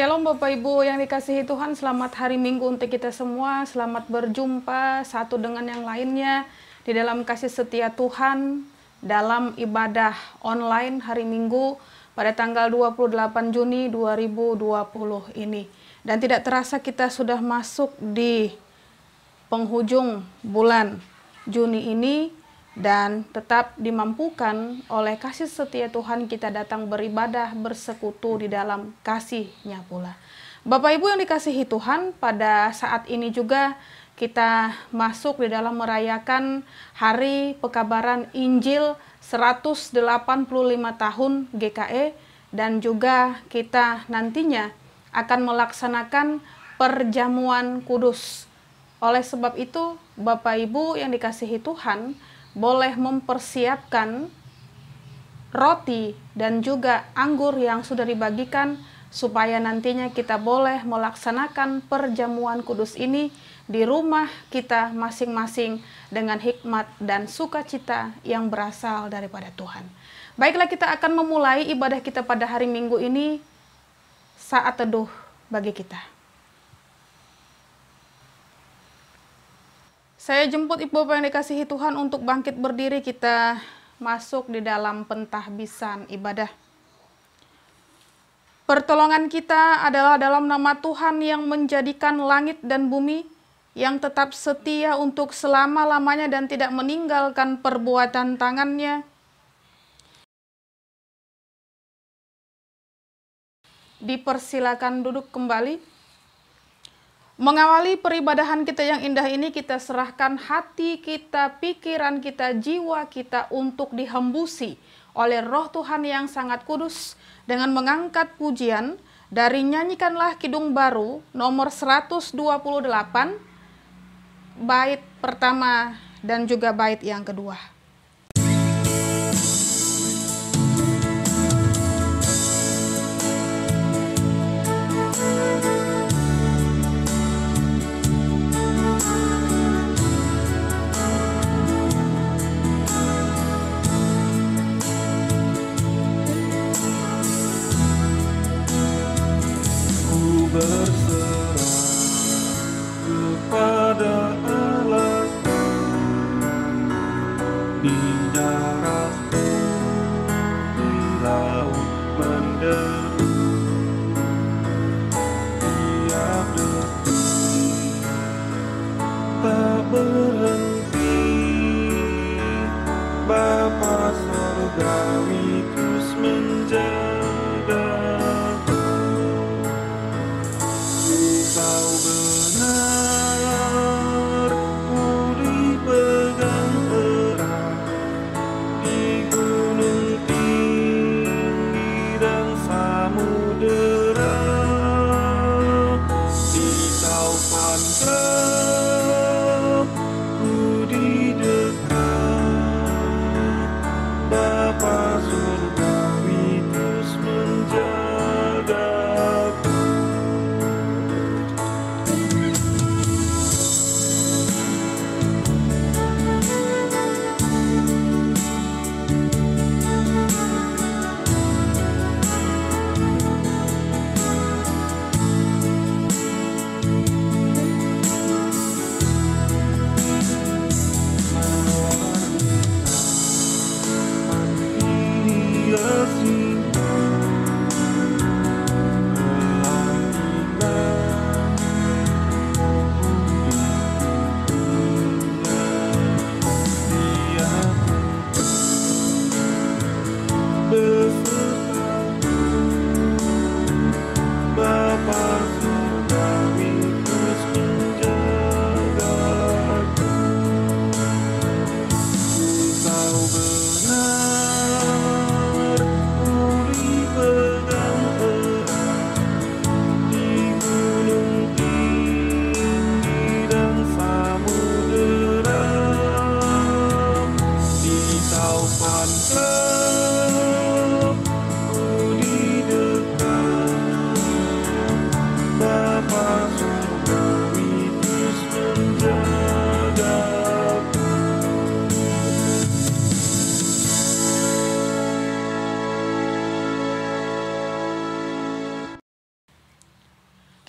Shalom Bapak Ibu yang dikasihi Tuhan, selamat hari Minggu untuk kita semua. Selamat berjumpa satu dengan yang lainnya di dalam kasih setia Tuhan dalam ibadah online hari Minggu pada tanggal 28 Juni 2020 ini. Dan tidak terasa kita sudah masuk di penghujung bulan Juni ini, dan tetap dimampukan oleh kasih setia Tuhan kita datang beribadah, bersekutu di dalam kasih-Nya pula. Bapak Ibu yang dikasihi Tuhan, pada saat ini juga kita masuk di dalam merayakan Hari Pekabaran Injil 185 tahun GKE, dan juga kita nantinya akan melaksanakan perjamuan kudus. Oleh sebab itu, Bapak Ibu yang dikasihi Tuhan, boleh mempersiapkan roti dan juga anggur yang sudah dibagikan, supaya nantinya kita boleh melaksanakan perjamuan kudus ini di rumah kita masing-masing dengan hikmat dan sukacita yang berasal daripada Tuhan. Baiklah, kita akan memulai ibadah kita pada hari Minggu ini, saat teduh bagi kita. Saya jemput Ibu Bapak yang dikasihi Tuhan untuk bangkit berdiri, kita masuk di dalam pentahbisan ibadah. Pertolongan kita adalah dalam nama Tuhan yang menjadikan langit dan bumi, yang tetap setia untuk selama-lamanya dan tidak meninggalkan perbuatan tangannya. Dipersilakan duduk kembali. Mengawali peribadahan kita yang indah ini, kita serahkan hati kita, pikiran kita, jiwa kita untuk dihembusi oleh Roh Tuhan yang sangat kudus dengan mengangkat pujian dari Nyanyikanlah Kidung Baru nomor 128, bait pertama dan juga bait yang kedua. Berserah kepada Allah di darat, di laut menderu, tiap detik tak berhenti. Bapa Sorgawi terus menjaga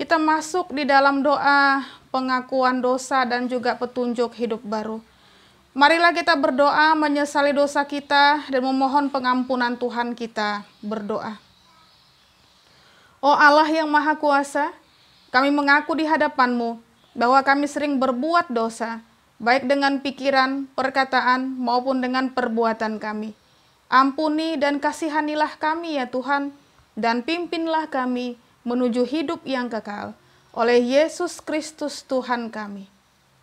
Kita masuk di dalam doa pengakuan dosa dan juga petunjuk hidup baru. Marilah kita berdoa menyesali dosa kita dan memohon pengampunan Tuhan kita. Berdoa. Oh Allah yang Maha Kuasa, kami mengaku di hadapan-Mu bahwa kami sering berbuat dosa, baik dengan pikiran, perkataan, maupun dengan perbuatan kami. Ampuni dan kasihanilah kami ya Tuhan, dan pimpinlah kami menuju hidup yang kekal. Oleh Yesus Kristus Tuhan kami.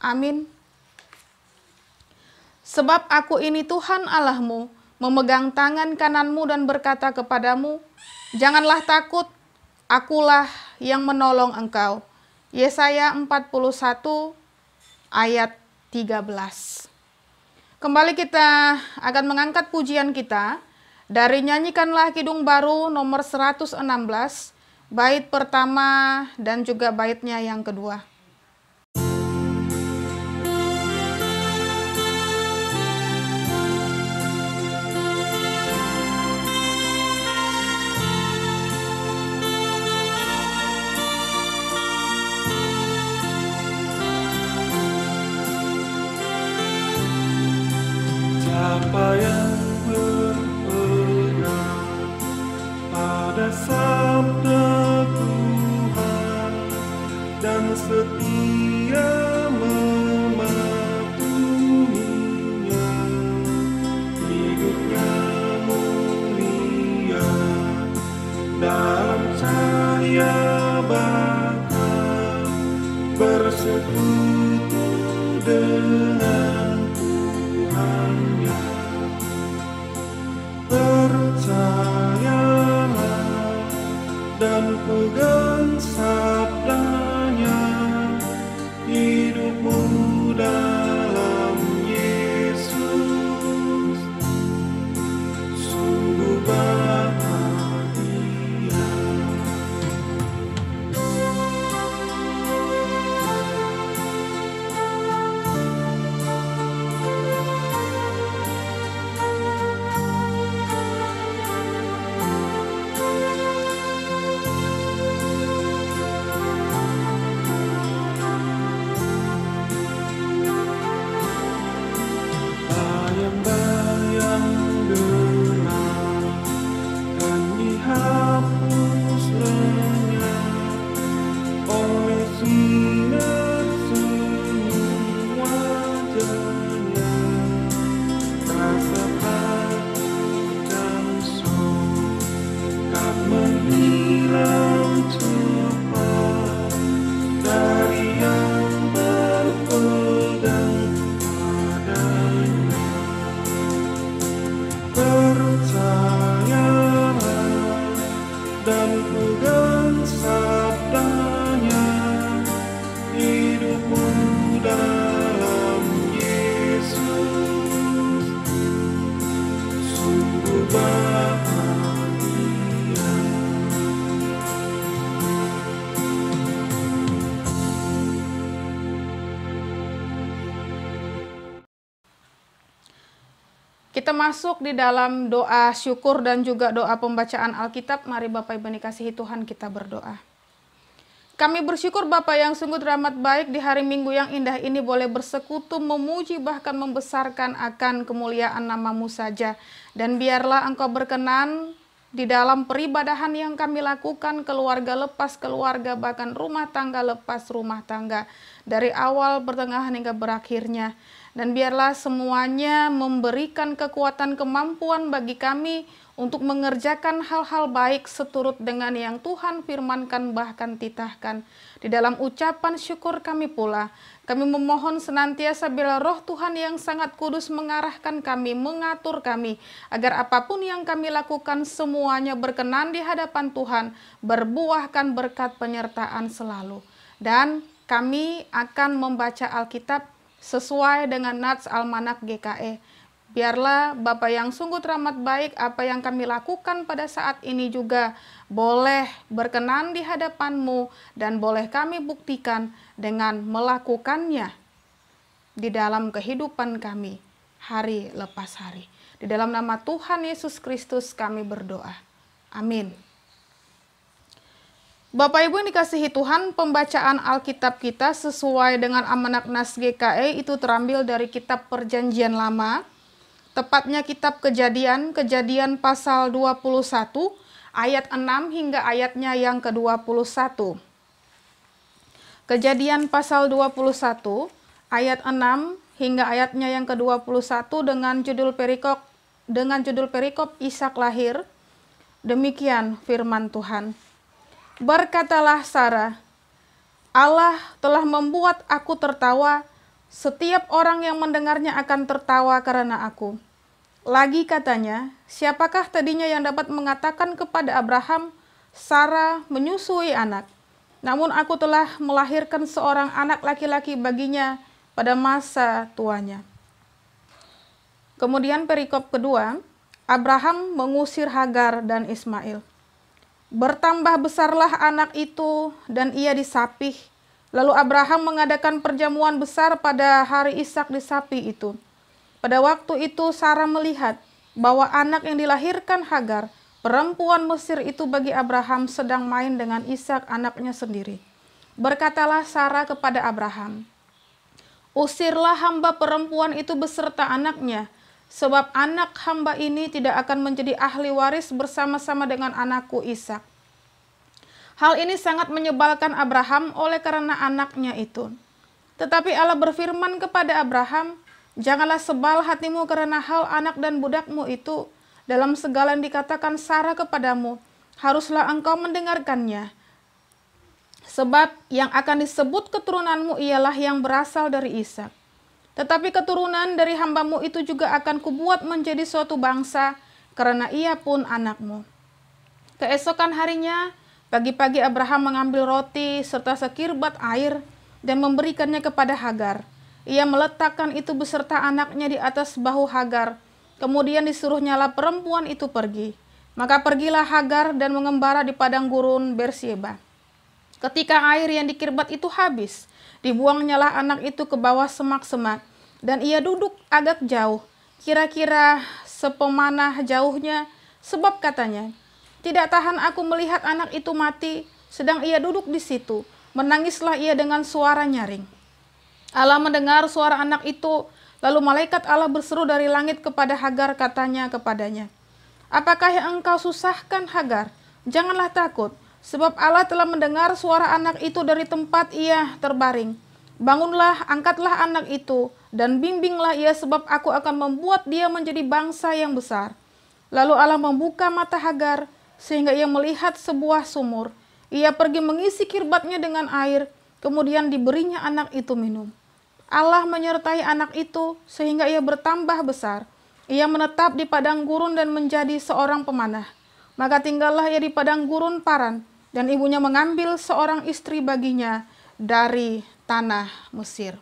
Amin. Sebab aku ini Tuhan Allahmu, memegang tangan kananmu dan berkata kepadamu, janganlah takut, akulah yang menolong engkau. Yesaya 41 ayat 13. Kembali kita akan mengangkat pujian kita dari Nyanyikanlah Kidung Baru nomor 116, bait pertama dan juga baitnya yang kedua. Siapa yang berpegang pada sabda Tuhan dan setia mematuhinya, hidupnya mulia dalam cahaya bakar, bersekutu dengan Tuhannya. Percayalah dan pegang sabdanya, hidupmu dalam Yesus sungguh bahagia. Bayang-bayang gelap kan dihapus lenyap oleh sinar senyum wajahnya. Rasa takut dan sok kan menghilang cepat dari yang berpegang padanya. Percayalah dan pegang sabdanya, hidupmu dalam Yesus sungguh bahagia. Kita masuk di dalam doa syukur dan juga doa pembacaan Alkitab. Mari Bapak Ibu dikasihi Tuhan, kita berdoa. Kami bersyukur Bapa yang sungguh teramat baik di hari Minggu yang indah ini boleh bersekutu, memuji, bahkan membesarkan akan kemuliaan nama-Mu saja. Dan biarlah Engkau berkenan di dalam peribadahan yang kami lakukan, keluarga lepas keluarga, bahkan rumah tangga lepas rumah tangga. Dari awal, pertengahan, hingga berakhirnya. Dan biarlah semuanya memberikan kekuatan kemampuan bagi kami untuk mengerjakan hal-hal baik seturut dengan yang Tuhan firmankan bahkan titahkan. Di dalam ucapan syukur kami pula, kami memohon senantiasa bila Roh Tuhan yang sangat kudus mengarahkan kami, mengatur kami, agar apapun yang kami lakukan semuanya berkenan di hadapan Tuhan, berbuahkan berkat penyertaan selalu. Dan kami akan membaca Alkitab sesuai dengan Nats Almanak GKE. Biarlah Bapa yang sungguh teramat baik, apa yang kami lakukan pada saat ini juga boleh berkenan di hadapan-Mu dan boleh kami buktikan dengan melakukannya di dalam kehidupan kami hari lepas hari. Di dalam nama Tuhan Yesus Kristus kami berdoa. Amin. Bapak Ibu yang dikasihi Tuhan, pembacaan Alkitab kita sesuai dengan amanat Nas GKI itu terambil dari kitab Perjanjian Lama, tepatnya kitab Kejadian pasal 21 ayat 6 hingga ayatnya yang ke-21. Kejadian pasal 21 ayat 6 hingga ayatnya yang ke-21 dengan judul perikop Ishak lahir. Demikian firman Tuhan. Berkatalah Sarah, Allah telah membuat aku tertawa, setiap orang yang mendengarnya akan tertawa karena aku. Lagi katanya, siapakah tadinya yang dapat mengatakan kepada Abraham, Sarah menyusui anak? Namun aku telah melahirkan seorang anak laki-laki baginya pada masa tuanya. Kemudian perikop kedua, Abraham mengusir Hagar dan Ismail. Bertambah besarlah anak itu dan ia disapih. Lalu Abraham mengadakan perjamuan besar pada hari Ishak disapi itu. Pada waktu itu Sarah melihat bahwa anak yang dilahirkan Hagar, perempuan Mesir itu bagi Abraham sedang main dengan Ishak anaknya sendiri. Berkatalah Sarah kepada Abraham, usirlah hamba perempuan itu beserta anaknya, sebab anak hamba ini tidak akan menjadi ahli waris bersama-sama dengan anakku Ishak. Hal ini sangat menyebalkan Abraham oleh karena anaknya itu. Tetapi Allah berfirman kepada Abraham, janganlah sebal hatimu karena hal anak dan budakmu itu. Dalam segala yang dikatakan Sarah kepadamu, haruslah engkau mendengarkannya. Sebab yang akan disebut keturunanmu ialah yang berasal dari Ishak. Tetapi keturunan dari hambamu itu juga akan kubuat menjadi suatu bangsa, karena ia pun anakmu. Keesokan harinya, pagi-pagi Abraham mengambil roti serta sekirbat air dan memberikannya kepada Hagar. Ia meletakkan itu beserta anaknya di atas bahu Hagar. Kemudian disuruhnyalah perempuan itu pergi. Maka pergilah Hagar dan mengembara di padang gurun Beersheba. Ketika air yang dikirbat itu habis, dibuangnyalah anak itu ke bawah semak-semak, dan ia duduk agak jauh, kira-kira sepemanah jauhnya, sebab katanya, tidak tahan aku melihat anak itu mati, sedang ia duduk di situ. Menangislah ia dengan suara nyaring. Allah mendengar suara anak itu, lalu malaikat Allah berseru dari langit kepada Hagar, katanya kepadanya, apakah yang engkau susahkan Hagar? Janganlah takut, sebab Allah telah mendengar suara anak itu dari tempat ia terbaring. Bangunlah, angkatlah anak itu, dan bimbinglah ia, sebab aku akan membuat dia menjadi bangsa yang besar. Lalu Allah membuka mata Hagar, sehingga ia melihat sebuah sumur. Ia pergi mengisi kirbatnya dengan air, kemudian diberinya anak itu minum. Allah menyertai anak itu, sehingga ia bertambah besar. Ia menetap di padang gurun dan menjadi seorang pemanah. Maka tinggallah ia di padang gurun Paran, dan ibunya mengambil seorang istri baginya dari tanah Mesir.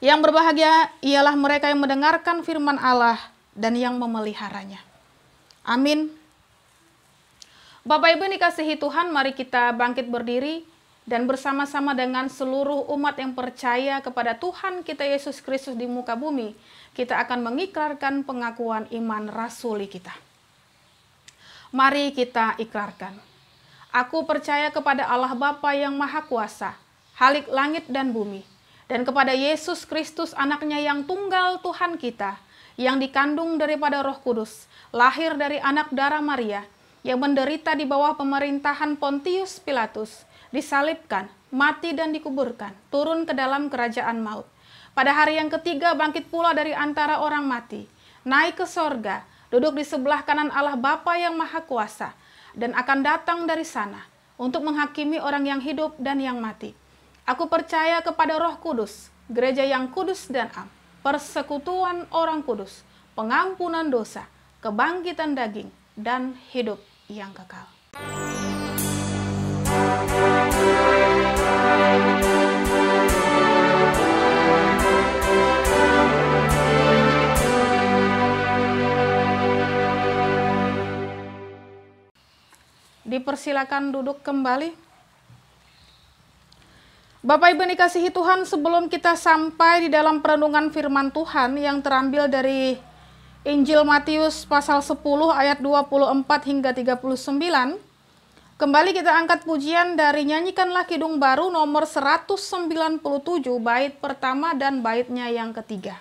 Yang berbahagia ialah mereka yang mendengarkan firman Allah dan yang memeliharanya. Amin. Bapak Ibu yang dikasihi Tuhan, mari kita bangkit berdiri dan bersama-sama dengan seluruh umat yang percaya kepada Tuhan kita Yesus Kristus di muka bumi, kita akan mengikrarkan pengakuan iman rasuli kita. Mari kita ikrarkan. Aku percaya kepada Allah Bapa yang Maha Kuasa, Halik langit dan bumi, dan kepada Yesus Kristus anaknya yang tunggal Tuhan kita, yang dikandung daripada Roh Kudus, lahir dari anak darah Maria, yang menderita di bawah pemerintahan Pontius Pilatus, disalibkan, mati dan dikuburkan, turun ke dalam kerajaan maut. Pada hari yang ketiga bangkit pula dari antara orang mati, naik ke sorga, duduk di sebelah kanan Allah Bapa yang Maha Kuasa, dan akan datang dari sana untuk menghakimi orang yang hidup dan yang mati. Aku percaya kepada Roh Kudus, gereja yang kudus dan am, persekutuan orang kudus, pengampunan dosa, kebangkitan daging, dan hidup yang kekal. Dipersilakan duduk kembali. Bapak Ibu yang dikasihi Tuhan, sebelum kita sampai di dalam perenungan firman Tuhan yang terambil dari Injil Matius pasal 10 ayat 24 hingga 39, Kembali kita angkat pujian dari Nyanyikanlah Kidung Baru nomor 197, bait pertama dan baitnya yang ketiga.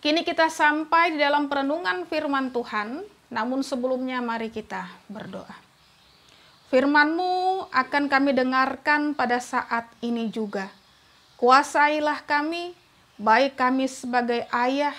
Kini kita sampai di dalam perenungan firman Tuhan, namun sebelumnya mari kita berdoa. Firman-Mu akan kami dengarkan pada saat ini juga. Kuasailah kami, baik kami sebagai ayah,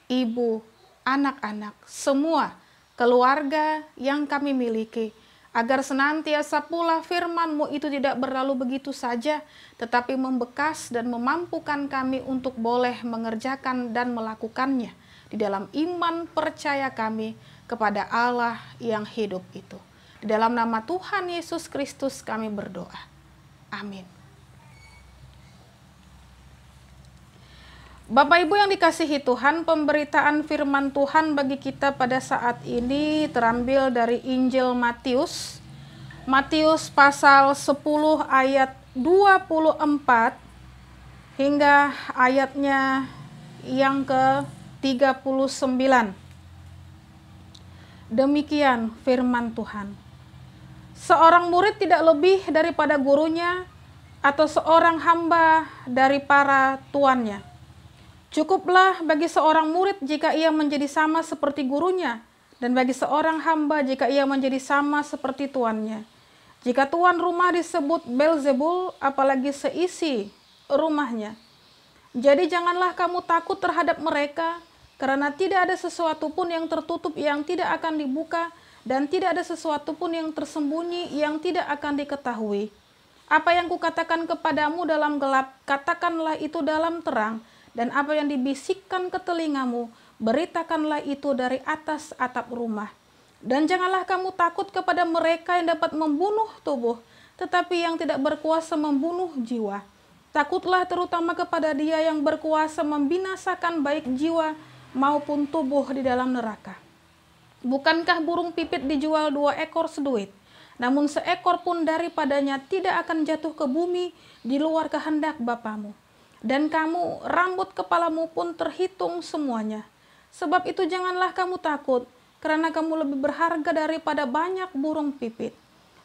ibu, anak-anak, semua keluarga yang kami miliki, agar senantiasa pula firman-Mu itu tidak berlalu begitu saja, tetapi membekas dan memampukan kami untuk boleh mengerjakan dan melakukannya di dalam iman percaya kami kepada Allah yang hidup itu. Di dalam nama Tuhan Yesus Kristus kami berdoa. Amin. Bapak Ibu yang dikasihi Tuhan, pemberitaan firman Tuhan bagi kita pada saat ini terambil dari Injil Matius. Matius pasal 10 ayat 24 hingga ayatnya yang ke-39. Demikian firman Tuhan. Seorang murid tidak lebih daripada gurunya, atau seorang hamba dari para tuannya. Cukuplah bagi seorang murid jika ia menjadi sama seperti gurunya, dan bagi seorang hamba jika ia menjadi sama seperti tuannya. Jika tuan rumah disebut Belzebul, apalagi seisi rumahnya. Jadi janganlah kamu takut terhadap mereka, karena tidak ada sesuatu pun yang tertutup yang tidak akan dibuka, dan tidak ada sesuatu pun yang tersembunyi yang tidak akan diketahui. Apa yang kukatakan kepadamu dalam gelap, katakanlah itu dalam terang, dan apa yang dibisikkan ke telingamu, beritakanlah itu dari atas atap rumah. Dan janganlah kamu takut kepada mereka yang dapat membunuh tubuh, tetapi yang tidak berkuasa membunuh jiwa. Takutlah terutama kepada Dia yang berkuasa membinasakan baik jiwa maupun tubuh di dalam neraka. Bukankah burung pipit dijual 2 ekor seduit? Namun seekor pun daripadanya tidak akan jatuh ke bumi di luar kehendak Bapamu. Dan kamu, rambut kepalamu pun terhitung semuanya. Sebab itu janganlah kamu takut, karena kamu lebih berharga daripada banyak burung pipit.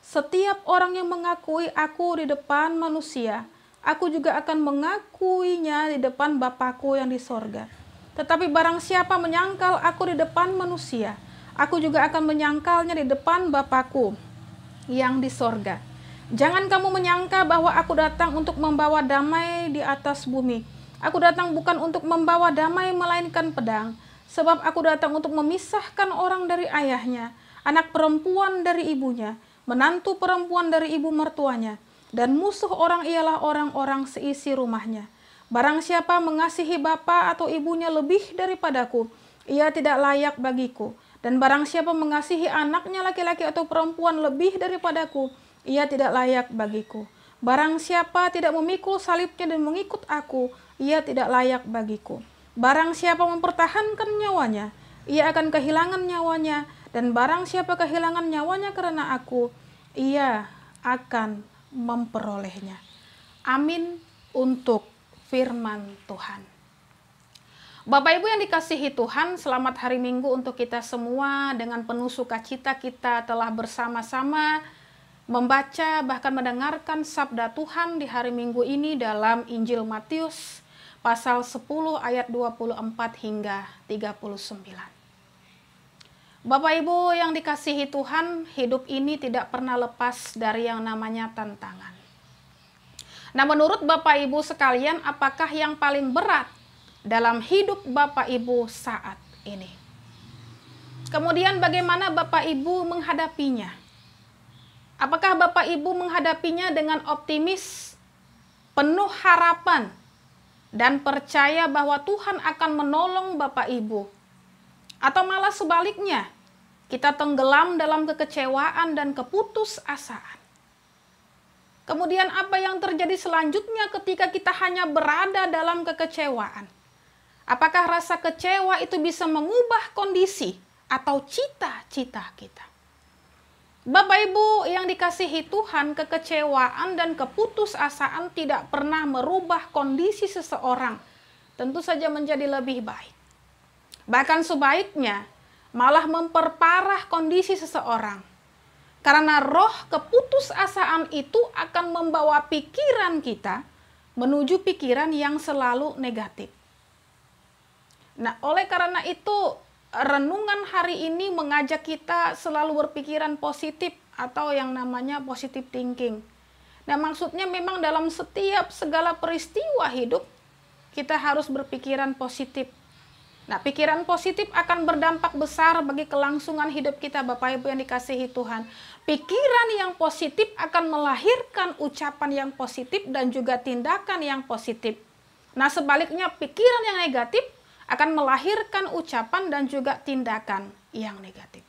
Setiap orang yang mengakui aku di depan manusia, aku juga akan mengakuinya di depan Bapa-Ku yang di sorga. Tetapi barang siapa menyangkal aku di depan manusia, aku juga akan menyangkalnya di depan Bapa-Ku yang di sorga. Jangan kamu menyangka bahwa aku datang untuk membawa damai di atas bumi. Aku datang bukan untuk membawa damai melainkan pedang. Sebab aku datang untuk memisahkan orang dari ayahnya, anak perempuan dari ibunya, menantu perempuan dari ibu mertuanya, dan musuh orang ialah orang-orang seisi rumahnya. Barang siapa mengasihi bapa atau ibunya lebih daripadaku, ia tidak layak bagiku. Dan barang siapa mengasihi anaknya laki-laki atau perempuan lebih daripadaku, ia tidak layak bagiku. Barang siapa tidak memikul salibnya dan mengikut aku, ia tidak layak bagiku. Barang siapa mempertahankan nyawanya, ia akan kehilangan nyawanya, dan barang siapa kehilangan nyawanya karena aku, ia akan memperolehnya. Amin untuk firman Tuhan. Bapak Ibu yang dikasihi Tuhan, selamat hari Minggu untuk kita semua. Dengan penuh sukacita kita telah bersama-sama membaca bahkan mendengarkan sabda Tuhan di hari Minggu ini dalam Injil Matius pasal 10 ayat 24 hingga 39. Bapak Ibu yang dikasihi Tuhan, hidup ini tidak pernah lepas dari yang namanya tantangan. Nah, menurut Bapak Ibu sekalian, apakah yang paling berat dalam hidup Bapak Ibu saat ini? Kemudian bagaimana Bapak Ibu menghadapinya? Apakah Bapak Ibu menghadapinya dengan optimis, penuh harapan, dan percaya bahwa Tuhan akan menolong Bapak Ibu? Atau malah sebaliknya, kita tenggelam dalam kekecewaan dan keputusasaan. Kemudian apa yang terjadi selanjutnya ketika kita hanya berada dalam kekecewaan? Apakah rasa kecewa itu bisa mengubah kondisi atau cita-cita kita? Bapak Ibu yang dikasihi Tuhan, kekecewaan dan keputusasaan tidak pernah merubah kondisi seseorang. Tentu saja menjadi lebih baik. Bahkan sebaiknya malah memperparah kondisi seseorang. Karena roh keputusasaan itu akan membawa pikiran kita menuju pikiran yang selalu negatif. Nah, oleh karena itu renungan hari ini mengajak kita selalu berpikiran positif atau yang namanya positive thinking. Nah, maksudnya memang dalam setiap segala peristiwa hidup kita harus berpikiran positif. Nah, pikiran positif akan berdampak besar bagi kelangsungan hidup kita, Bapak Ibu yang dikasihi Tuhan. Pikiran yang positif akan melahirkan ucapan yang positif dan juga tindakan yang positif. Nah, sebaliknya pikiran yang negatif akan melahirkan ucapan dan juga tindakan yang negatif.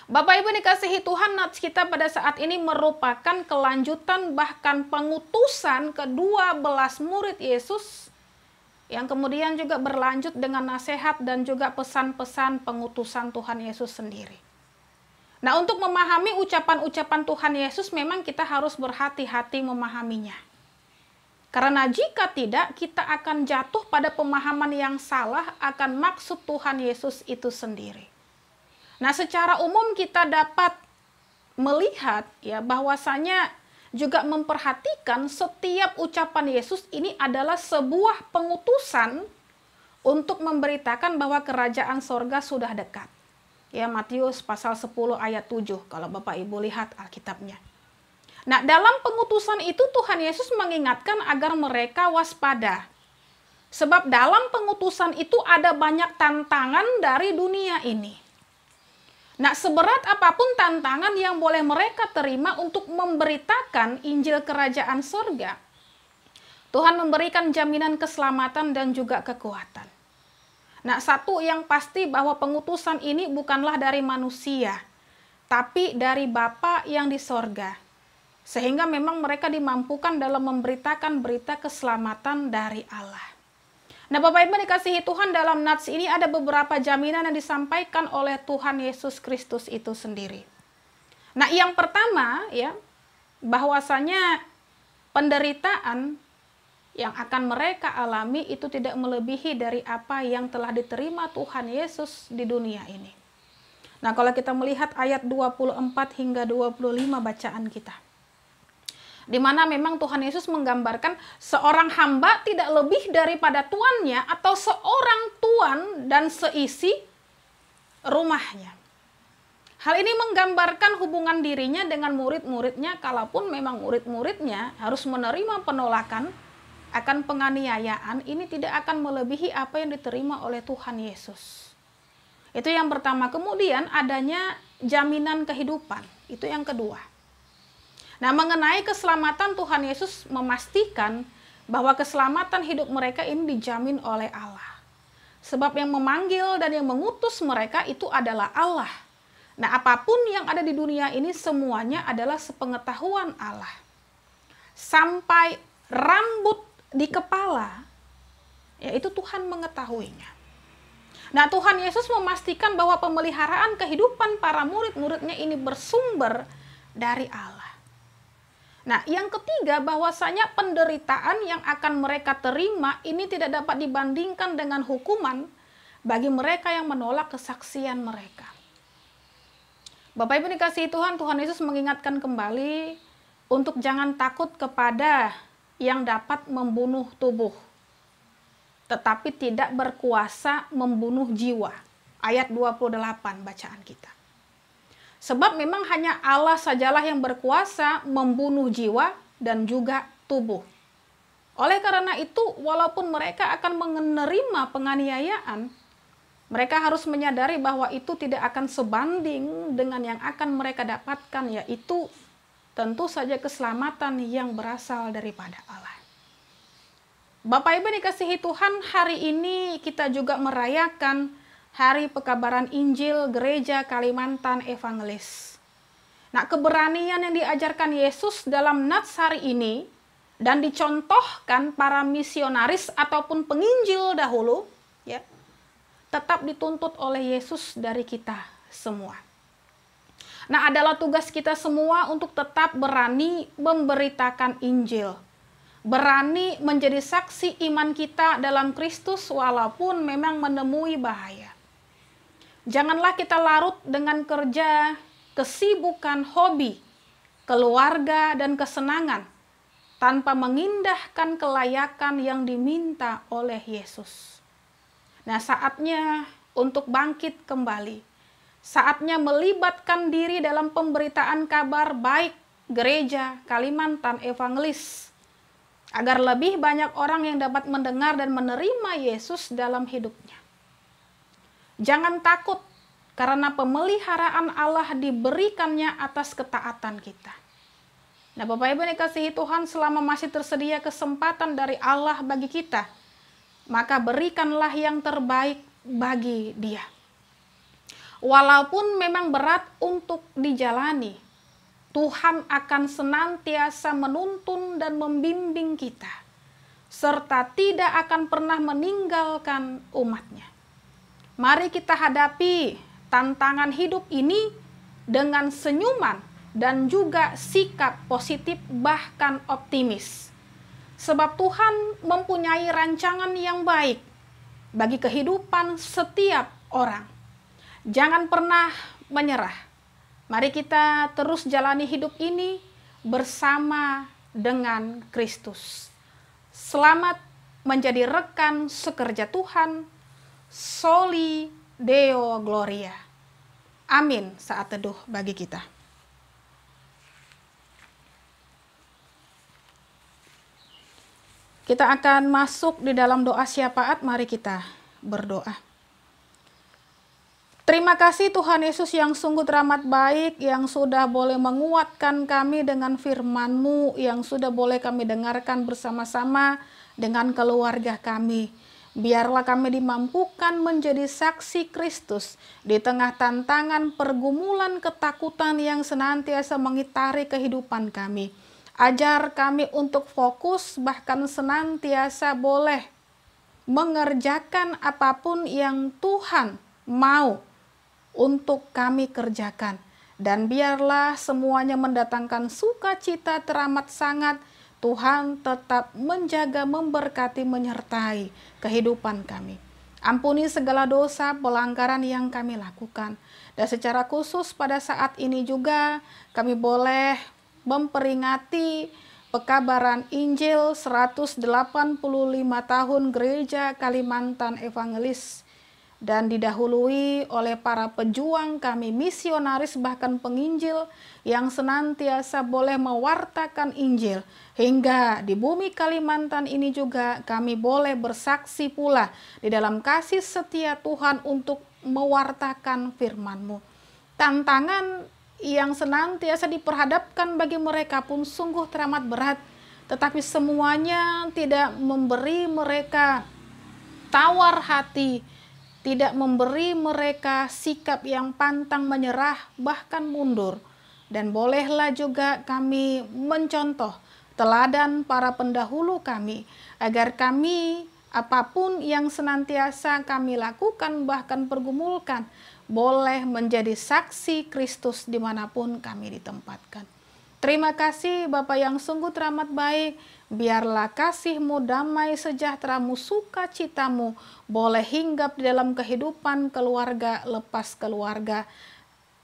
Bapak Ibu dikasihi Tuhan, nats kita pada saat ini merupakan kelanjutan bahkan pengutusan ke-12 murid Yesus yang kemudian juga berlanjut dengan nasihat dan juga pesan-pesan pengutusan Tuhan Yesus sendiri. Nah, untuk memahami ucapan-ucapan Tuhan Yesus memang kita harus berhati-hati memahaminya. Karena jika tidak, kita akan jatuh pada pemahaman yang salah akan maksud Tuhan Yesus itu sendiri. Nah, secara umum kita dapat melihat ya bahwasanya juga memperhatikan setiap ucapan Yesus ini adalah sebuah pengutusan untuk memberitakan bahwa kerajaan sorga sudah dekat. Ya, Matius pasal 10 ayat 7 kalau Bapak Ibu lihat Alkitabnya. Nah, dalam pengutusan itu Tuhan Yesus mengingatkan agar mereka waspada. Sebab dalam pengutusan itu ada banyak tantangan dari dunia ini. Nah, seberat apapun tantangan yang boleh mereka terima untuk memberitakan Injil Kerajaan Sorga, Tuhan memberikan jaminan keselamatan dan juga kekuatan. Nah, satu yang pasti bahwa pengutusan ini bukanlah dari manusia, tapi dari Bapa yang di sorga. Sehingga memang mereka dimampukan dalam memberitakan berita keselamatan dari Allah. Nah, Bapak Ibu dikasihi Tuhan, dalam nats ini ada beberapa jaminan yang disampaikan oleh Tuhan Yesus Kristus itu sendiri. Nah, yang pertama ya, bahwasanya penderitaan yang akan mereka alami itu tidak melebihi dari apa yang telah diterima Tuhan Yesus di dunia ini. Nah, kalau kita melihat ayat 24 hingga 25 bacaan kita, di mana memang Tuhan Yesus menggambarkan seorang hamba tidak lebih daripada tuannya atau seorang tuan dan seisi rumahnya. Hal ini menggambarkan hubungan dirinya dengan murid-muridnya, kalaupun memang murid-muridnya harus menerima penolakan akan penganiayaan, ini tidak akan melebihi apa yang diterima oleh Tuhan Yesus. Itu yang pertama. Kemudian adanya jaminan kehidupan, itu yang kedua. Nah, mengenai keselamatan, Tuhan Yesus memastikan bahwa keselamatan hidup mereka ini dijamin oleh Allah. Sebab yang memanggil dan yang mengutus mereka itu adalah Allah. Nah, apapun yang ada di dunia ini semuanya adalah sepengetahuan Allah. Sampai rambut di kepala, yaitu Tuhan mengetahuinya. Nah, Tuhan Yesus memastikan bahwa pemeliharaan kehidupan para murid-muridnya ini bersumber dari Allah. Nah, yang ketiga, bahwasanya penderitaan yang akan mereka terima ini tidak dapat dibandingkan dengan hukuman bagi mereka yang menolak kesaksian mereka. Bapak Ibu dikasihi Tuhan, Tuhan Yesus mengingatkan kembali untuk jangan takut kepada yang dapat membunuh tubuh, tetapi tidak berkuasa membunuh jiwa. Ayat 28 bacaan kita. Sebab memang hanya Allah sajalah yang berkuasa membunuh jiwa dan juga tubuh. Oleh karena itu, walaupun mereka akan menerima penganiayaan, mereka harus menyadari bahwa itu tidak akan sebanding dengan yang akan mereka dapatkan, yaitu tentu saja keselamatan yang berasal daripada Allah. Bapak Ibu dikasihi Tuhan, hari ini kita juga merayakan Hari Pekabaran Injil Gereja Kalimantan Evangelis. Nah, keberanian yang diajarkan Yesus dalam nats hari ini dan dicontohkan para misionaris ataupun penginjil dahulu, ya, tetap dituntut oleh Yesus dari kita semua. Nah, adalah tugas kita semua untuk tetap berani memberitakan Injil. Berani menjadi saksi iman kita dalam Kristus walaupun memang menemui bahaya. Janganlah kita larut dengan kerja, kesibukan, hobi, keluarga, dan kesenangan tanpa mengindahkan kelayakan yang diminta oleh Yesus. Nah, saatnya untuk bangkit kembali. Saatnya melibatkan diri dalam pemberitaan kabar baik Gereja Kalimantan Evangelis, agar lebih banyak orang yang dapat mendengar dan menerima Yesus dalam hidupnya. Jangan takut, karena pemeliharaan Allah diberikannya atas ketaatan kita. Nah, Bapak Ibu dikasihi Tuhan, selama masih tersedia kesempatan dari Allah bagi kita, maka berikanlah yang terbaik bagi Dia. Walaupun memang berat untuk dijalani, Tuhan akan senantiasa menuntun dan membimbing kita, serta tidak akan pernah meninggalkan umat-Nya. Mari kita hadapi tantangan hidup ini dengan senyuman dan juga sikap positif bahkan optimis. Sebab Tuhan mempunyai rancangan yang baik bagi kehidupan setiap orang. Jangan pernah menyerah. Mari kita terus jalani hidup ini bersama dengan Kristus. Selamat menjadi rekan sekerja Tuhan. Soli Deo Gloria. Amin saat teduh bagi kita. Kita akan masuk di dalam doa syafaat, mari kita berdoa. Terima kasih Tuhan Yesus yang sungguh teramat baik, yang sudah boleh menguatkan kami dengan firman-Mu, yang sudah boleh kami dengarkan bersama-sama dengan keluarga kami. Biarlah kami dimampukan menjadi saksi Kristus di tengah tantangan, pergumulan, ketakutan yang senantiasa mengitari kehidupan kami. Ajar kami untuk fokus, bahkan senantiasa boleh mengerjakan apapun yang Tuhan mau untuk kami kerjakan. Dan biarlah semuanya mendatangkan sukacita teramat sangat. Tuhan tetap menjaga, memberkati, menyertai kehidupan kami. Ampuni segala dosa, pelanggaran yang kami lakukan. Dan secara khusus pada saat ini juga kami boleh memperingati pekabaran Injil 185 tahun Gereja Kalimantan Evangelis, dan didahului oleh para pejuang kami, misionaris, bahkan penginjil yang senantiasa boleh mewartakan Injil. Hingga di bumi Kalimantan ini juga kami boleh bersaksi pula di dalam kasih setia Tuhan untuk mewartakan firman-Mu. Tantangan yang senantiasa diperhadapkan bagi mereka pun sungguh teramat berat, tetapi semuanya tidak memberi mereka tawar hati, tidak memberi mereka sikap yang pantang menyerah, bahkan mundur. Dan bolehlah juga kami mencontoh teladan para pendahulu kami, agar kami apapun yang senantiasa kami lakukan, bahkan pergumulkan, boleh menjadi saksi Kristus dimanapun kami ditempatkan. Terima kasih Bapa yang sungguh teramat baik. Biarlah kasih-Mu, damai sejahtera-Mu, sukacita-Mu boleh hinggap di dalam kehidupan keluarga lepas keluarga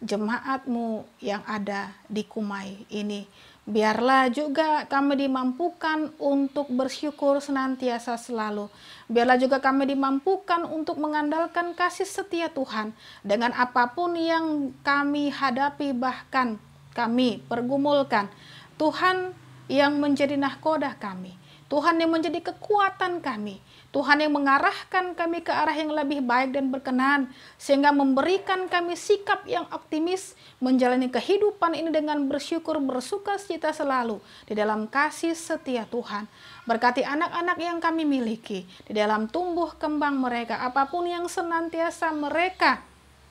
jemaat-Mu yang ada di Kumai ini. Biarlah juga kami dimampukan untuk bersyukur senantiasa selalu. Biarlah juga kami dimampukan untuk mengandalkan kasih setia Tuhan dengan apapun yang kami hadapi, bahkan kami pergumulkan. Tuhan yang menjadi nahkodah kami, Tuhan yang menjadi kekuatan kami, Tuhan yang mengarahkan kami ke arah yang lebih baik dan berkenan, sehingga memberikan kami sikap yang optimis menjalani kehidupan ini dengan bersyukur, bersukacita selalu di dalam kasih setia Tuhan. Berkati anak-anak yang kami miliki di dalam tumbuh kembang mereka, apapun yang senantiasa mereka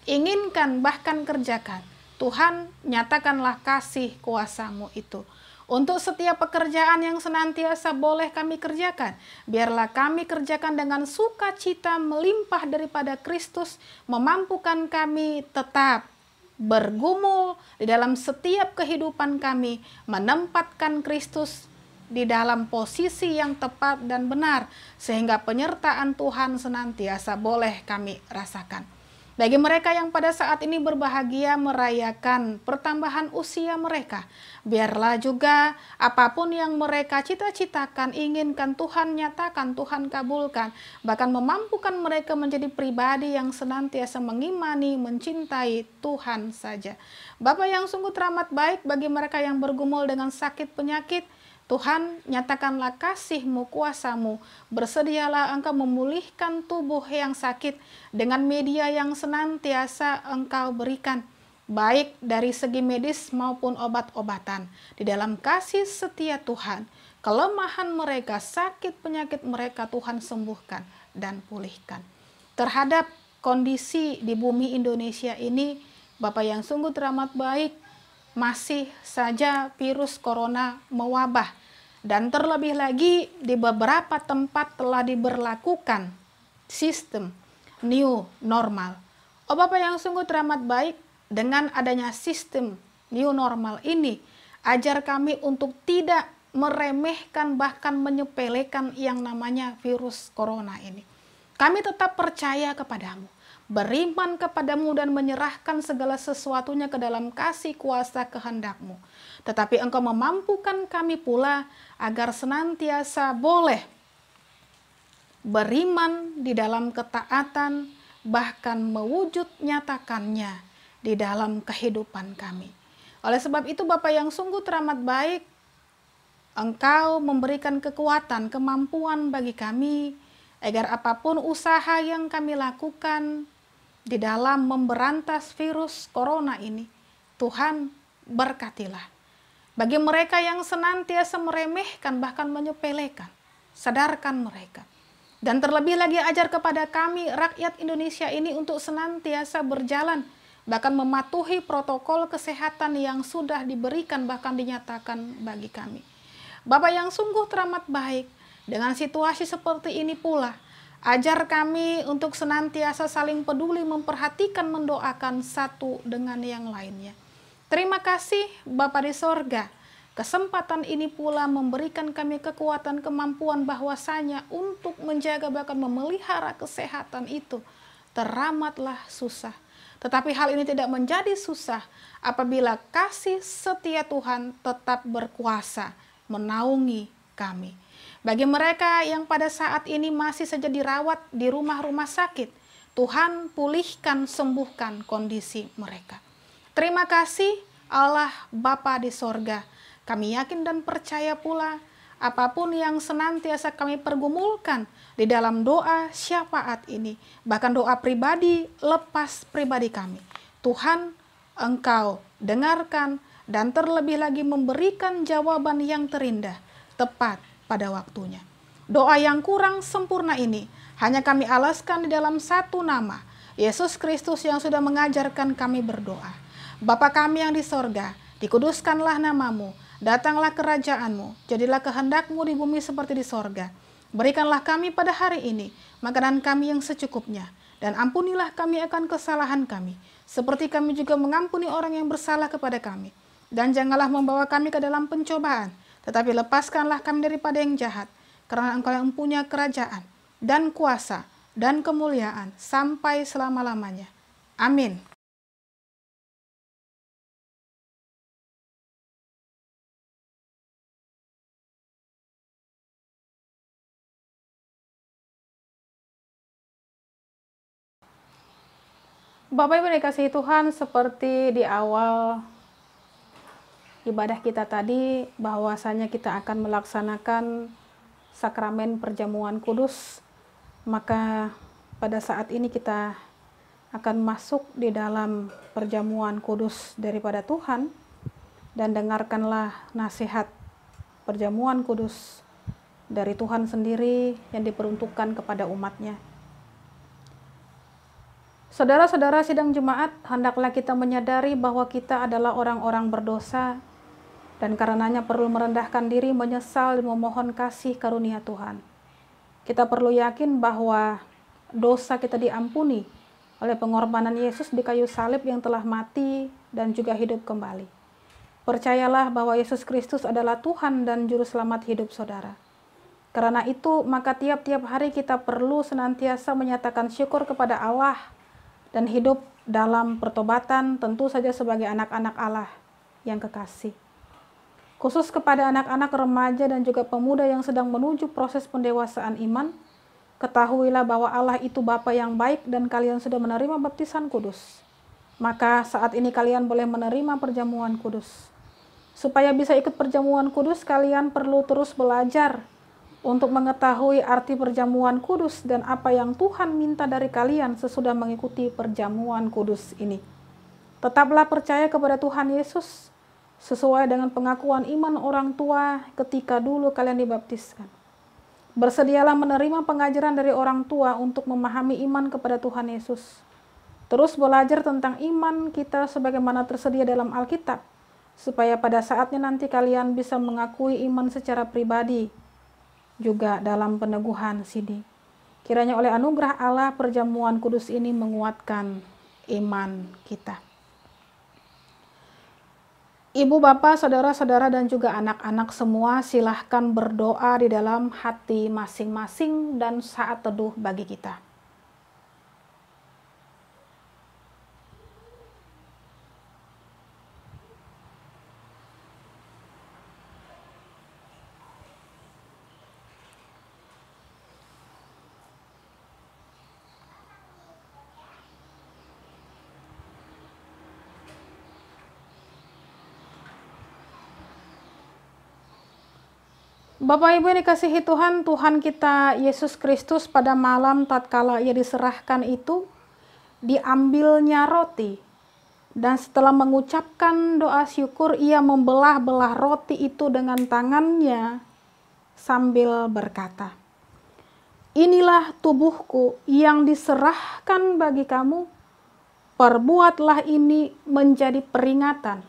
inginkan bahkan kerjakan, Tuhan nyatakanlah kasih kuasa-Mu itu. Untuk setiap pekerjaan yang senantiasa boleh kami kerjakan, biarlah kami kerjakan dengan sukacita melimpah daripada Kristus, memampukan kami tetap bergumul di dalam setiap kehidupan kami, menempatkan Kristus di dalam posisi yang tepat dan benar, sehingga penyertaan Tuhan senantiasa boleh kami rasakan. Bagi mereka yang pada saat ini berbahagia merayakan pertambahan usia mereka, biarlah juga apapun yang mereka cita-citakan, inginkan, Tuhan nyatakan, Tuhan kabulkan. Bahkan memampukan mereka menjadi pribadi yang senantiasa mengimani, mencintai Tuhan saja. Bapa yang sungguh teramat baik, bagi mereka yang bergumul dengan sakit penyakit, Tuhan, nyatakanlah kasih-Mu, kuasa-Mu. Bersedialah Engkau memulihkan tubuh yang sakit dengan media yang senantiasa Engkau berikan, baik dari segi medis maupun obat-obatan. Di dalam kasih setia Tuhan, kelemahan mereka, sakit penyakit mereka Tuhan sembuhkan dan pulihkan. Terhadap kondisi di bumi Indonesia ini, Bapa yang sungguh teramat baik, masih saja virus corona mewabah, dan terlebih lagi di beberapa tempat telah diberlakukan sistem new normal. Oh Bapak yang sungguh teramat baik, dengan adanya sistem new normal ini, ajar kami untuk tidak meremehkan bahkan menyepelekan yang namanya virus corona ini. Kami tetap percaya kepadamu, beriman kepadamu dan menyerahkan segala sesuatunya ke dalam kasih kuasa kehendak-Mu. Tetapi Engkau memampukan kami pula agar senantiasa boleh beriman di dalam ketaatan, bahkan mewujud nyatakannya di dalam kehidupan kami. Oleh sebab itu Bapa yang sungguh teramat baik, Engkau memberikan kekuatan, kemampuan bagi kami, agar apapun usaha yang kami lakukan di dalam memberantas virus corona ini, Tuhan berkatilah. Bagi mereka yang senantiasa meremehkan bahkan menyepelekan, sadarkan mereka. Dan terlebih lagi ajar kepada kami rakyat Indonesia ini untuk senantiasa berjalan, bahkan mematuhi protokol kesehatan yang sudah diberikan bahkan dinyatakan bagi kami. Bapak yang sungguh teramat baik, dengan situasi seperti ini pula, ajar kami untuk senantiasa saling peduli, memperhatikan, mendoakan satu dengan yang lainnya. Terima kasih Bapa di sorga, kesempatan ini pula memberikan kami kekuatan, kemampuan bahwasanya untuk menjaga bahkan memelihara kesehatan itu teramatlah susah. Tetapi hal ini tidak menjadi susah apabila kasih setia Tuhan tetap berkuasa menaungi kami. Bagi mereka yang pada saat ini masih saja dirawat di rumah-rumah sakit, Tuhan pulihkan, sembuhkan kondisi mereka. Terima kasih Allah Bapa di sorga. Kami yakin dan percaya pula apapun yang senantiasa kami pergumulkan di dalam doa syafaat ini, bahkan doa pribadi lepas pribadi kami, Tuhan Engkau dengarkan dan terlebih lagi memberikan jawaban yang terindah, tepat pada waktunya. Doa yang kurang sempurna ini hanya kami alaskan di dalam satu nama, Yesus Kristus yang sudah mengajarkan kami berdoa. Bapa kami yang di sorga, dikuduskanlah namamu, datanglah kerajaanmu, jadilah kehendakmu di bumi seperti di sorga. Berikanlah kami pada hari ini makanan kami yang secukupnya, dan ampunilah kami akan kesalahan kami, seperti kami juga mengampuni orang yang bersalah kepada kami. Dan janganlah membawa kami ke dalam pencobaan, tetapi lepaskanlah kami daripada yang jahat, karena Engkau yang punya kerajaan, dan kuasa, dan kemuliaan, sampai selama-lamanya. Amin. Bapak Ibu dikasihi Tuhan, seperti di awal ibadah kita tadi, bahwasanya kita akan melaksanakan sakramen perjamuan kudus, maka pada saat ini kita akan masuk di dalam perjamuan kudus daripada Tuhan, dan dengarkanlah nasihat perjamuan kudus dari Tuhan sendiri yang diperuntukkan kepada umatnya. Saudara-saudara sidang jemaat, hendaklah kita menyadari bahwa kita adalah orang-orang berdosa, dan karenanya perlu merendahkan diri, menyesal, dan memohon kasih karunia Tuhan. Kita perlu yakin bahwa dosa kita diampuni oleh pengorbanan Yesus di kayu salib yang telah mati dan juga hidup kembali. Percayalah bahwa Yesus Kristus adalah Tuhan dan Juru Selamat hidup saudara. Karena itu, maka tiap-tiap hari kita perlu senantiasa menyatakan syukur kepada Allah dan hidup dalam pertobatan, tentu saja sebagai anak-anak Allah yang kekasih. Khusus kepada anak-anak remaja dan juga pemuda yang sedang menuju proses pendewasaan iman, ketahuilah bahwa Allah itu Bapa yang baik dan kalian sudah menerima baptisan kudus. Maka saat ini kalian boleh menerima perjamuan kudus. Supaya bisa ikut perjamuan kudus, kalian perlu terus belajar untuk mengetahui arti perjamuan kudus dan apa yang Tuhan minta dari kalian sesudah mengikuti perjamuan kudus ini. Tetaplah percaya kepada Tuhan Yesus sesuai dengan pengakuan iman orang tua ketika dulu kalian dibaptiskan. Bersedialah menerima pengajaran dari orang tua untuk memahami iman kepada Tuhan Yesus. Terus belajar tentang iman kita sebagaimana tersedia dalam Alkitab, supaya pada saatnya nanti kalian bisa mengakui iman secara pribadi, juga dalam peneguhan sini. Kiranya oleh anugerah Allah perjamuan kudus ini menguatkan iman kita. Ibu, bapak, saudara-saudara, dan juga anak-anak semua silahkan berdoa di dalam hati masing-masing dan saat teduh bagi kita. Bapak Ibu yang dikasihi Tuhan, Tuhan kita Yesus Kristus pada malam tatkala ia diserahkan itu, diambilnya roti. Dan setelah mengucapkan doa syukur, ia membelah-belah roti itu dengan tangannya sambil berkata, "Inilah tubuhku yang diserahkan bagi kamu, perbuatlah ini menjadi peringatan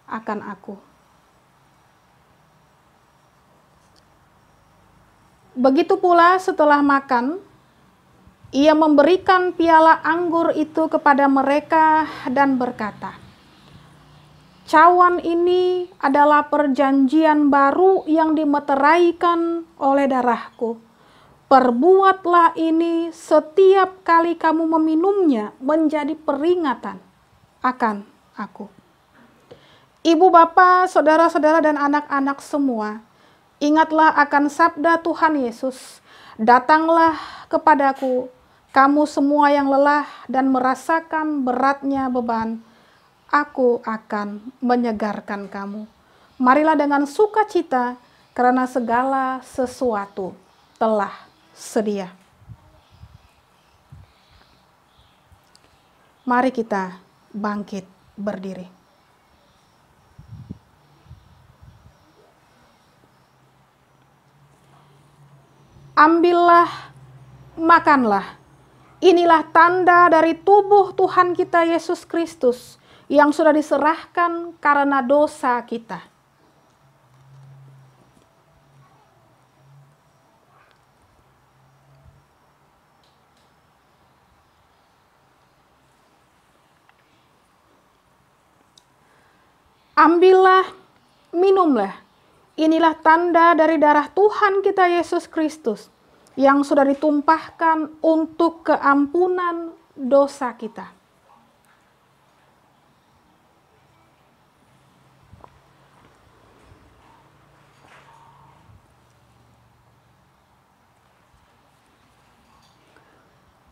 akan aku." Begitu pula setelah makan, ia memberikan piala anggur itu kepada mereka dan berkata, "Cawan ini adalah perjanjian baru yang dimeteraikan oleh darahku. Perbuatlah ini setiap kali kamu meminumnya menjadi peringatan akan aku." Ibu, bapak, saudara-saudara, dan anak-anak semua, ingatlah akan sabda Tuhan Yesus, "Datanglah kepadaku, kamu semua yang lelah dan merasakan beratnya beban, aku akan menyegarkan kamu. Marilah dengan sukacita, karena segala sesuatu telah sedia." Mari kita bangkit berdiri. Ambillah, makanlah. Inilah tanda dari tubuh Tuhan kita Yesus Kristus yang sudah diserahkan karena dosa kita. Ambillah, minumlah. Inilah tanda dari darah Tuhan kita Yesus Kristus yang sudah ditumpahkan untuk keampunan dosa kita.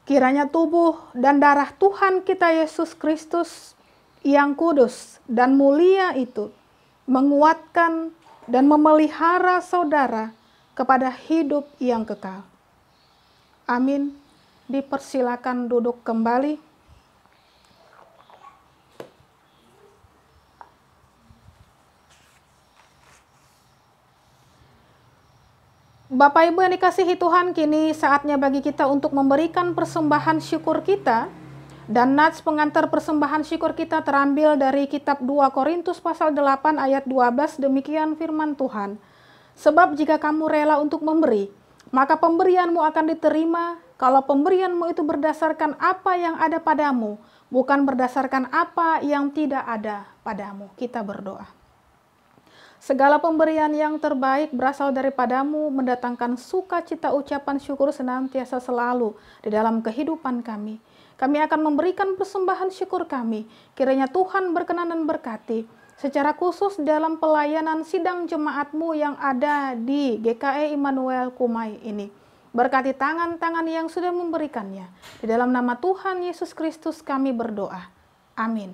Kiranya tubuh dan darah Tuhan kita Yesus Kristus yang kudus dan mulia itu menguatkan dan memelihara saudara kepada hidup yang kekal. Amin. Dipersilakan duduk kembali. Bapak Ibu yang dikasihi Tuhan, kini saatnya bagi kita untuk memberikan persembahan syukur kita. Dan nats pengantar persembahan syukur kita terambil dari kitab 2 Korintus pasal 8 ayat 12, demikian firman Tuhan. "Sebab jika kamu rela untuk memberi, maka pemberianmu akan diterima, kalau pemberianmu itu berdasarkan apa yang ada padamu, bukan berdasarkan apa yang tidak ada padamu." Kita berdoa. Segala pemberian yang terbaik berasal daripadamu, mendatangkan sukacita ucapan syukur senantiasa selalu di dalam kehidupan kami. Kami akan memberikan persembahan syukur kami. Kiranya Tuhan berkenan dan berkati secara khusus dalam pelayanan sidang jemaat-Mu yang ada di GKI Immanuel Kumai ini. Berkati tangan-tangan yang sudah memberikannya. Di dalam nama Tuhan Yesus Kristus kami berdoa. Amin.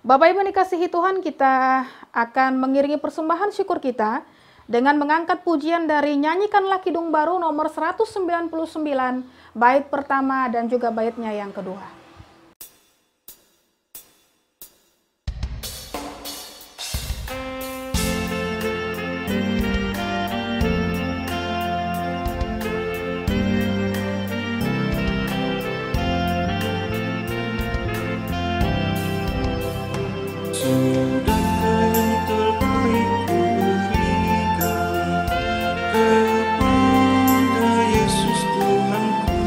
Bapak Ibu dikasihi Tuhan, kita akan mengiringi persembahan syukur kita dengan mengangkat pujian dari Nyanyikanlah Kidung Baru nomor 199, bait pertama dan juga baitnya yang kedua. Sudahkah yang terbaik ku berikan kepada Yesus Tuhanku,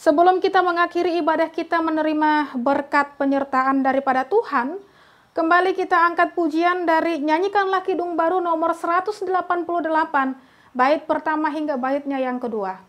Sebelum kita mengakhiri ibadah kita menerima berkat penyertaan daripada Tuhan, kembali kita angkat pujian dari Nyanyikanlah Kidung Baru nomor 188, bait pertama hingga baitnya yang kedua.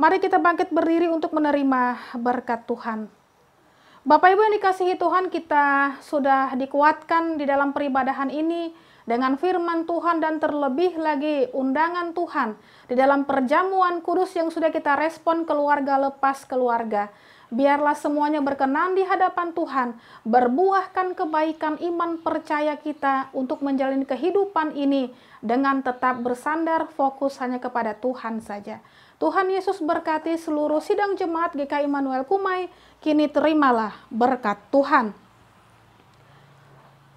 Mari kita bangkit berdiri untuk menerima berkat Tuhan. Bapak Ibu yang dikasihi Tuhan, kita sudah dikuatkan di dalam peribadahan ini dengan firman Tuhan dan terlebih lagi undangan Tuhan di dalam perjamuan kudus yang sudah kita respon keluarga lepas keluarga. Biarlah semuanya berkenan di hadapan Tuhan, berbuahkan kebaikan iman percaya kita untuk menjalani kehidupan ini dengan tetap bersandar fokus hanya kepada Tuhan saja. Tuhan Yesus berkati seluruh sidang jemaat GKI Immanuel Kumai, kini terimalah berkat Tuhan.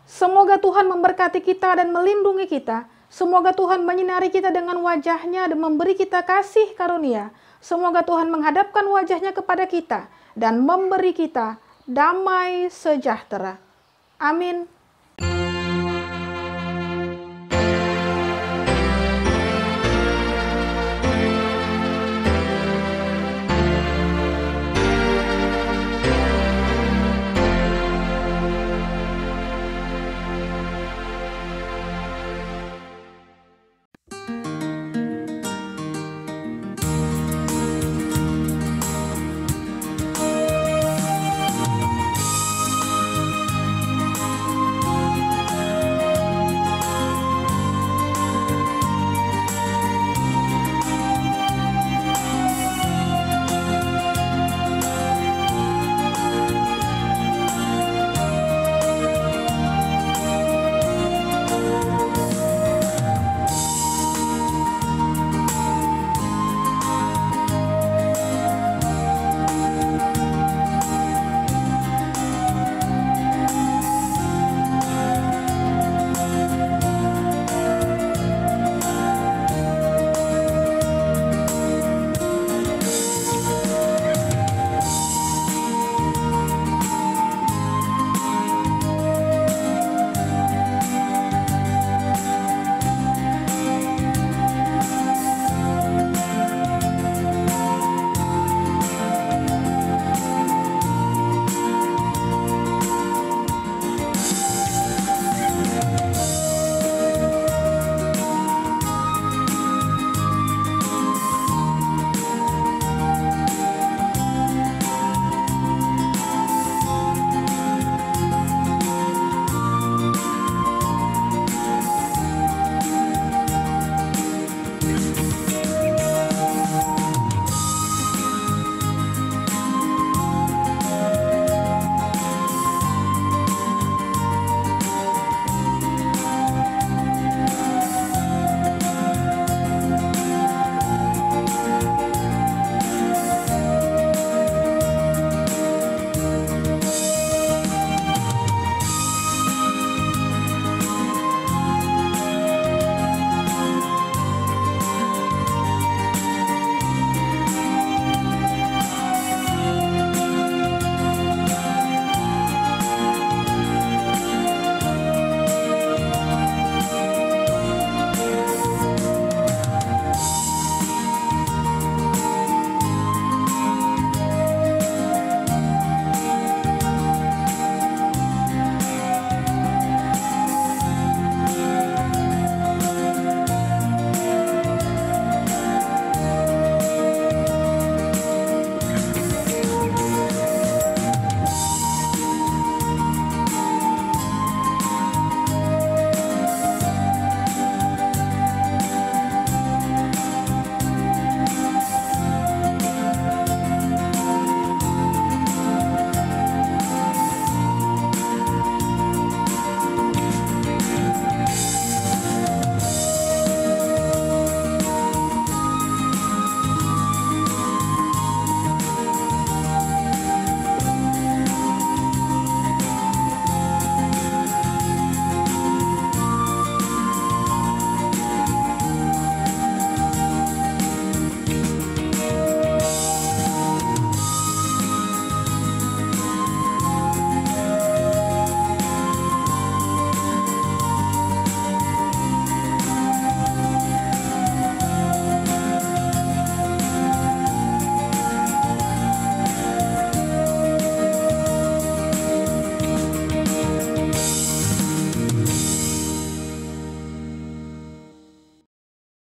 Semoga Tuhan memberkati kita dan melindungi kita. Semoga Tuhan menyinari kita dengan wajah-Nya dan memberi kita kasih karunia. Semoga Tuhan menghadapkan wajah-Nya kepada kita dan memberi kita damai sejahtera. Amin.